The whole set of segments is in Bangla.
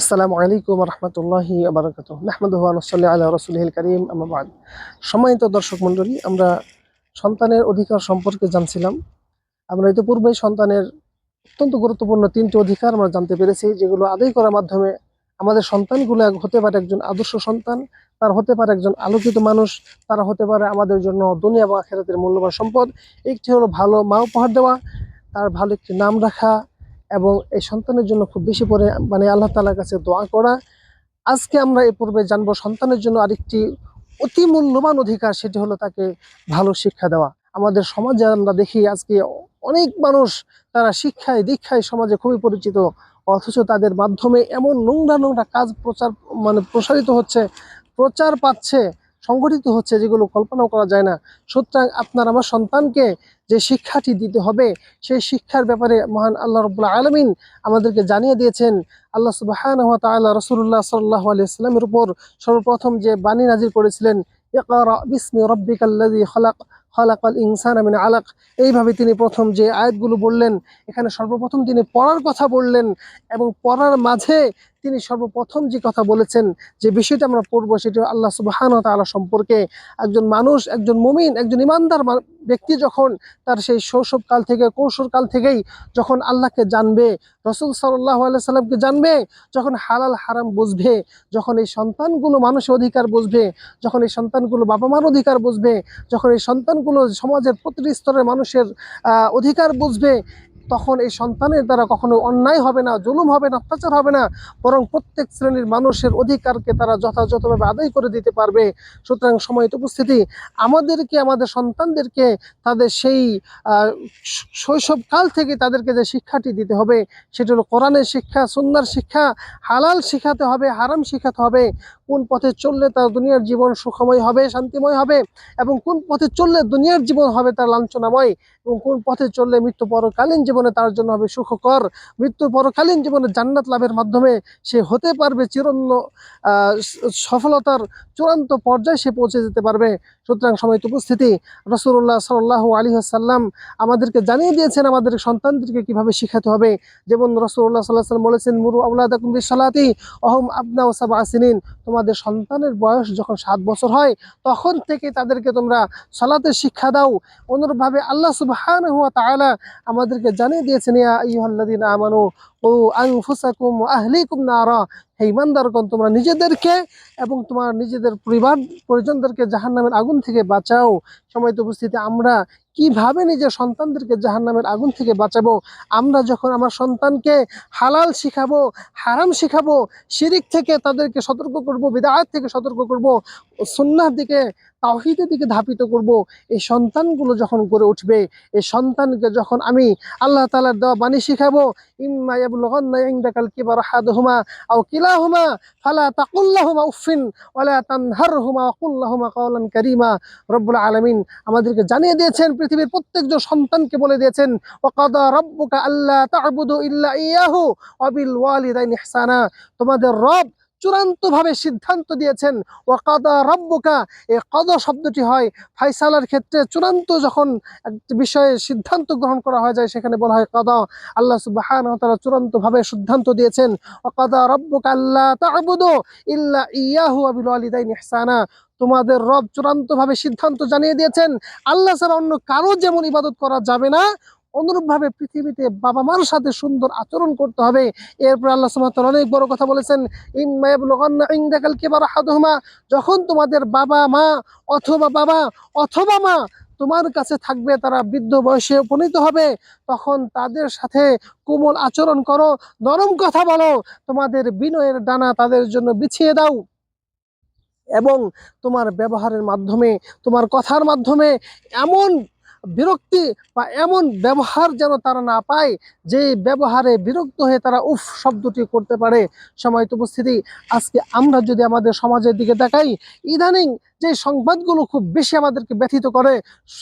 আসসালামু আলাইকুম রহমতুল্লাহি বারাকাতুহু নাহমাদুহু ওয়া নুসাল্লি আলা রাসূলিহিল কারীম আম্মা বা'দ। সম্মানিত দর্শক মণ্ডলী, আমরা সন্তানের অধিকার সম্পর্কে জানছিলাম। আমরা ইতিপূর্বেই সন্তানের অত্যন্ত গুরুত্বপূর্ণ ৩টি অধিকার আমরা জানতে পেরেছি, যেগুলো আদায় করার মাধ্যমে আমাদের সন্তানগুলো হতে পারে একজন আদর্শ সন্তান, তার হতে পারে একজন আলোকিত মানুষ, তারা হতে পারে আমাদের জন্য দুনিয়া বা আখিরাতের মূল্যবান সম্পদ। একটি হলো ভালো মা উপহার দেওয়া, তার ভালো একটি নাম রাখা এবং এই সন্তানের জন্য খুব বেশি করে আল্লাহ তাআলার কাছে দোয়া করা। আজকে আমরা এ পূর্বে জানবো সন্তানের জন্য আরেকটি অতি মূল্যবান অধিকার, সেটি হলো তাকে ভালো শিক্ষা দেওয়া। আমাদের সমাজে আমরা দেখি আজকে অনেক মানুষ, তারা শিক্ষায় দীক্ষায় সমাজে খুবই পরিচিত, অথচ তাদের মাধ্যমে এমন নোংরা নোংরা কাজ প্রসারিত হচ্ছে, প্রচার পাচ্ছে, সংগঠিত হচ্ছে, যেগুলো কল্পনাও করা যায় না। সুতরাং আপনার আমার সন্তানকে যে শিক্ষাটি দিতে হবে, সেই শিক্ষার ব্যাপারে মহান আল্লাহ রাব্বুল আলামিন আমাদেরকে জানিয়ে দিয়েছেন। আল্লাহ সুবহানাহু ওয়া তাআলা রাসূলুল্লাহ সাল্লাল্লাহু আলাইহি ওয়াসাল্লামের উপর সর্বপ্রথম যে বাণী নাজিল করেছিলেন, ইকরা বিসমি রাব্বিকাল্লাযী খালাক, খালাকাল ইনসানা মিন আলাক, এইভাবে তিনি প্রথম যে আয়াতগুলো বললেন, এখানে সর্বপ্রথম তিনি পড়ার কথা বললেন এবং পড়ার মাঝে তিনি সর্বপ্রথম যে কথা বলেছেন, যে বিষয়টা আমরা পড়বো, সেটা আল্লাহ সুবহানাহু ওয়া তাআলা সম্পর্কে। একজন মানুষ, একজন মুমিন, একজন ইমানদার ব্যক্তি যখন তার সেই শৈশবকাল থেকে, কৈশোরকাল থেকেই যখন আল্লাহকে জানবে, রাসূল সাল্লাল্লাহু আলাইহি সাল্লামকে জানবে, যখন হালাল হারাম বুঝবে, যখন এই সন্তানগুলো মানুষের অধিকার বুঝবে, যখন এই সন্তানগুলো বাবা মার অধিকার বুঝবে, যখন এই সন্তানগুলো সমাজের প্রতিটি স্তরের মানুষের অধিকার বুঝবে, তখন এই সন্তানের দ্বারা কখনো অন্যায় হবে না, জুলুম হবে না, অত্যাচার হবে না, বরং প্রত্যেক শ্রেণীর মানুষের অধিকারকে তারা যথাযথভাবে আদায় করে দিতে পারবে। সুতরাং সময়ত উপস্থিতি, আমাদেরকে, আমাদের সন্তানদেরকে তাদের সেই শৈশবকাল থেকে তাদেরকে যে শিক্ষাটি দিতে হবে, সেটা হলো কোরআনের শিক্ষা, সুন্নাহর শিক্ষা। হালাল শিখাতে হবে, হারাম শিখাতে হবে, কোন পথে চললে তার দুনিয়ার জীবন সুখময় হবে, শান্তিময় হবে, এবং কোন পথে চললে দুনিয়ার জীবন হবে তার লাঞ্ছনাময়, এবং কোন পথে চললে মৃত্যু পরকালীন জীবনে তার জন্য হবে সুখকর। মৃত্যু পরকালীন জীবনে জান্নাত লাভের মাধ্যমে সে হতে পারবে চিরন্য সফলতার চূড়ান্ত পর্যায়ে সে পৌঁছে যেতে পারবে। সুতরাং সময়ত উপস্থিতি, রাসূলুল্লাহ সাল্লাল্লাহু আলাইহি ওয়াসাল্লাম আমাদেরকে জানিয়ে দিয়েছেন আমাদের সন্তানদেরকে কিভাবে শিখাতে হবে। যেমন রাসূলুল্লাহ সাল্লাল্লাহু আলাইহি ওয়াসাল্লাম বলেছেন, মুরু আওলাদাকুম বিসসালাতি ওয়া হুম আবনাউ সাবআ সিনিন, তোমাদের সন্তানের বয়স যখন ৭ বছর হয়, তখন থেকে তাদেরকে তোমরা সালাতের শিক্ষা দাও। অনুরূপভাবে আল্লাহ সুবহানাহু ওয়া তাআলা আমাদেরকে জানিয়ে দিয়েছেন, ইয়া আইয়ুহাল্লাযীনা আমানু কু আনফুসাকুম ওয়া আহলিকুম নারা, হে ঈমানদারগণ, তোমরা নিজেদেরকে এবং তোমার নিজেদের পরিবার পরিজনদেরকে জাহান্নামের আগুন থেকে বাঁচাও। সময়ত উপস্থিতি, আমরা কিভাবে নিজের সন্তানদেরকে জাহান্নামের আগুন থেকে বাঁচাবো? আমরা যখন আমার সন্তানকে হালাল শিখাবো, হারাম শিখাবো, শিরিক থেকে তাদেরকে সতর্ক করব, বিদআত থেকে সতর্ক করব, সুন্নাহর দিকে, তাওহীদের দিকে ধাপিত করব, এই সন্তানগুলো যখন গড়ে উঠবে, এই সন্তানকে যখন আমি আল্লাহ তাআলার দেওয়া বাণী শিখাবো, ইম্মা ইয়াবলুগান্না ইনদাকাল কিবারা আহাদুহুমা আও কিলাহুমা ফালা তাকুল লাহুমা উফফিন ওয়ালা তানহারহুমা ওয়া কুল লাহুমা কাওলান কারীমা। রব্বুল আলামিন আমাদেরকে জানিয়ে দিয়েছেন, পৃথিবীর প্রত্যেকজন সন্তানকে বলে দিয়েছেন, ওয়া কাদা রাব্বুকা আল্লা তা'বুদু ইল্লা ইয়াহু ওয়া বিল ওয়ালিদাইনি ইহসানা, তোমাদের রব চূড়ান্তভাবে সিদ্ধান্ত দিয়েছেন। ওয়া কাদা রাব্বুকা, এই কদা শব্দটি হয় ফায়সালার ক্ষেত্রে, চূড়ান্ত যখন একটি বিষয়ে সিদ্ধান্ত গ্রহণ করা হয়ে যায়, সেখানে বলা হয় কাদা। আল্লাহ সুবহানাহু ওয়া তাআলা চূড়ান্তভাবে সিদ্ধান্ত দিয়েছেন, ওয়া কাদা রাব্বুকা আল্লা তা'বুদু ইল্লা ইয়াহু ওয়া বিল ওয়ালিদাইনি ইহসানা, তোমাদের রব চূড়ান্তভাবে সিদ্ধান্ত জানিয়ে দিয়েছেন, আল্লাহ ছাড়া অন্য কারো যেমন ইবাদত করা যাবে না, অনুরূপভাবে পৃথিবীতে বাবা মার সাথে সুন্দর আচরণ করতে হবে। এরপর আল্লাহ সুবহানাহু ওয়া তাআলা অনেক বড় কথা বলেছেন, ইম্মা ইয়াবলুগান্না ইনদাকাল কিবারা আহাদুহুমা, যখন তোমাদের বাবা মা অথবা বাবা অথবা মা তোমার কাছে থাকবে, তারা বৃদ্ধ বয়সে উপনীত হবে, তখন তাদের সাথে কোমল আচরণ করো, নরম কথা বলো, তোমাদের বিনয়ের ডানা তাদের জন্য বিছিয়ে দাও, এবং তোমার ব্যবহারের মাধ্যমে, তোমার কথার মাধ্যমে এমন বিরক্তি বা এমন ব্যবহার যেন তারা না পায়, যে ব্যবহারে বিরক্ত হয়ে তারা উফ শব্দটি করতে পারে। সময়ত উপস্থিতি, আজকে আমরা যদি আমাদের সমাজের দিকে তাকাই, ইদানিং যে সংবাদগুলো খুব বেশি আমাদেরকে ব্যথিত করে,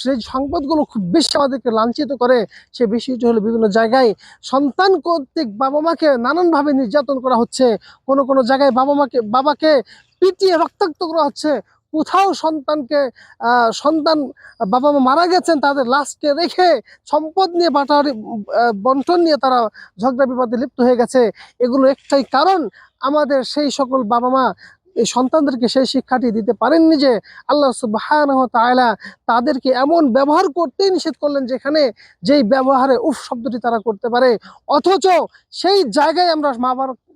সেই সংবাদগুলো খুব বেশি আমাদেরকে লাঞ্ছিত করে, সে বিষয়টি হলো বিভিন্ন জায়গায় সন্তান কর্তৃক বাবা মাকে নানানভাবে নির্যাতন করা হচ্ছে। কোনো কোনো জায়গায় বাবাকে পিটিয়ে রক্তাক্ত করা হচ্ছে। কোথাও সন্তান বাবা মা মারা গেছেন তাদের লাশকে রেখে সম্পদ নিয়ে বাটাবাড়ি বন্টন নিয়ে তারা ঝগড়া বিবাদে লিপ্ত হয়ে গেছে। এগুলো একটাই কারণ, আমাদের সেই সকল বাবা মা এই সন্তানদেরকে সেই শিক্ষাটি দিতে পারেননি যে আল্লাহ সুবহানাহু ওয়া তাআলা তাদেরকে এমন ব্যবহার করতেই নিষেধ করলেন যেখানে যেই ব্যবহারে উফ শব্দটি তারা করতে পারে, অথচ সেই জায়গায় আমরা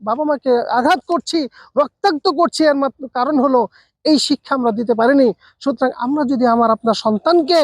বাবা মাকে আঘাত করছি, রক্তাক্ত করছি। এর মাত্র কারণ হলো এই শিক্ষা আমরা দিতে পারিনি। সুতরাং আমরা যদি আপনার সন্তানকে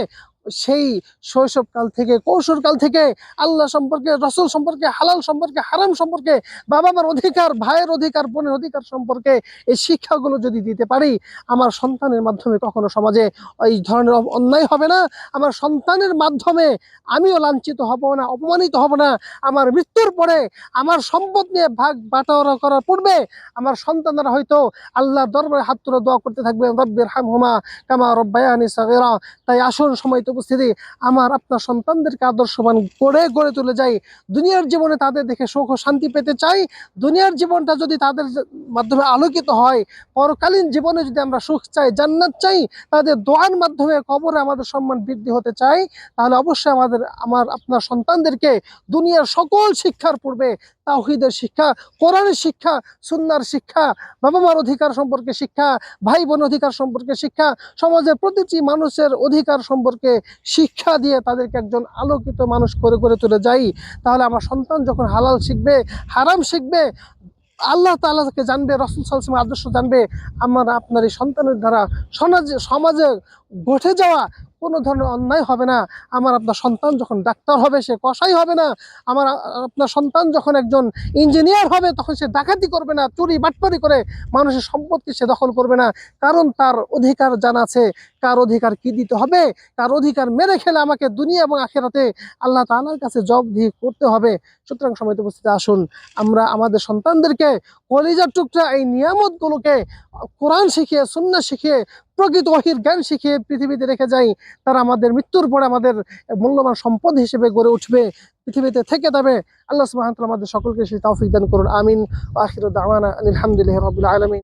সেই শৈশবকাল থেকে কৈশোরকাল থেকে আল্লাহ সম্পর্কে, রসুল সম্পর্কে, হালাল সম্পর্কে, হারাম সম্পর্কে, বাবা মার অধিকার, ভাইয়ের অধিকার, বোনের অধিকার সম্পর্কে এই শিক্ষাগুলো যদি দিতে পারি, আমার সন্তানের মাধ্যমে কখনো সমাজে এই ধরনের অন্যায় হবে না। আমার সন্তানের মাধ্যমে আমিও লাঞ্ছিত হব না, অপমানিত হব না। আমার মৃত্যুর পরে আমার সম্পদ নিয়ে ভাগ বাটোয়ারা করার পূর্বে আমার সন্তানরা হয়তো আল্লাহর দরবারে হাত তুলে দোয়া করতে থাকবে, রব্বির হামহুমা কামা রব্বায়ানি সাগীরা। তাই আসল সময় তো উপস্থিতি, আমার আপনার সন্তানদেরকে আদর্শবান গড়ে তুলে যাই। দুনিয়ার জীবনে তাদের দেখে সুখ ও শান্তি পেতে চাই। দুনিয়ার জীবনটা যদি তাদের মাধ্যমে আলোকিত হয়, পরকালীন জীবনে যদি আমরা সুখ চাই, জান্নাত চাই, তাদের দোয়ার মাধ্যমে কবরে আমাদের সম্মান বৃদ্ধি হতে চাই, তাহলে অবশ্যই আমার আপনার সন্তানদেরকে দুনিয়ার সকল শিক্ষার পূর্বে তাওহীদের শিক্ষা, কোরআনের শিক্ষা, সুন্নাহর শিক্ষা, বাবা মার অধিকার সম্পর্কে শিক্ষা, ভাই বোন অধিকার সম্পর্কে শিক্ষা, সমাজের প্রতিটি মানুষের অধিকার সম্পর্কে শিক্ষা দিয়ে তাদেরকে একজন আলোকিত মানুষ করে তুলে যাই। তাহলে আমার সন্তান যখন হালাল শিখবে, হারাম শিখবে, আল্লাহ তাআলাকে জানবে, রাসূল সাল্লাল্লাহু আলাইহি ওয়াসাল্লামের আদর্শ জানবে, আমার আপনার এই সন্তানের দ্বারা সমাজে ঘটে যাওয়া কোনো ধরনের অন্যায় হবে না। আমার আপনার সন্তান যখন ডাক্তার হবে সে কসাই হবে না। আপনার সন্তান যখন একজন ইঞ্জিনিয়ার হবে তখন সে ডাকাতি করবে না, চুরি বাটপারি করে মানুষের সম্পত্তি সে দখল করবে না। কারণ তার অধিকার জানা আছে, কার অধিকার কি দিতে হবে, কার অধিকার মেরে খেলে আমাকে দুনিয়া এবং আখিরাতে আল্লাহ তাআলার কাছে জবাবদিহি করতে হবে। সুতরাং সময়তে উপস্থিত আসুন, আমরা আমাদের সন্তানদেরকে কলিজার টুকরা এই নিয়ামতগুলোকে কোরআন শিখিয়ে, সুন্নাহ শিখিয়ে, প্রকৃত ওহীর জ্ঞান শিখিয়ে পৃথিবীতে রেখে যাই। তারা আমাদের মৃত্যুর পরে আমাদের মূল্যবান সম্পদ হিসেবে গড়ে উঠবে, পৃথিবীতে থেকে যাবে। আল্লাহ সুবহানাহু ওয়া তাআলা আমাদের সকলকে সেই তৌফিক দান করুন। আমিন। ওয়া আখিরু দাওয়ানা আলহামদুলিল্লাহি রাব্বিল আলামিন।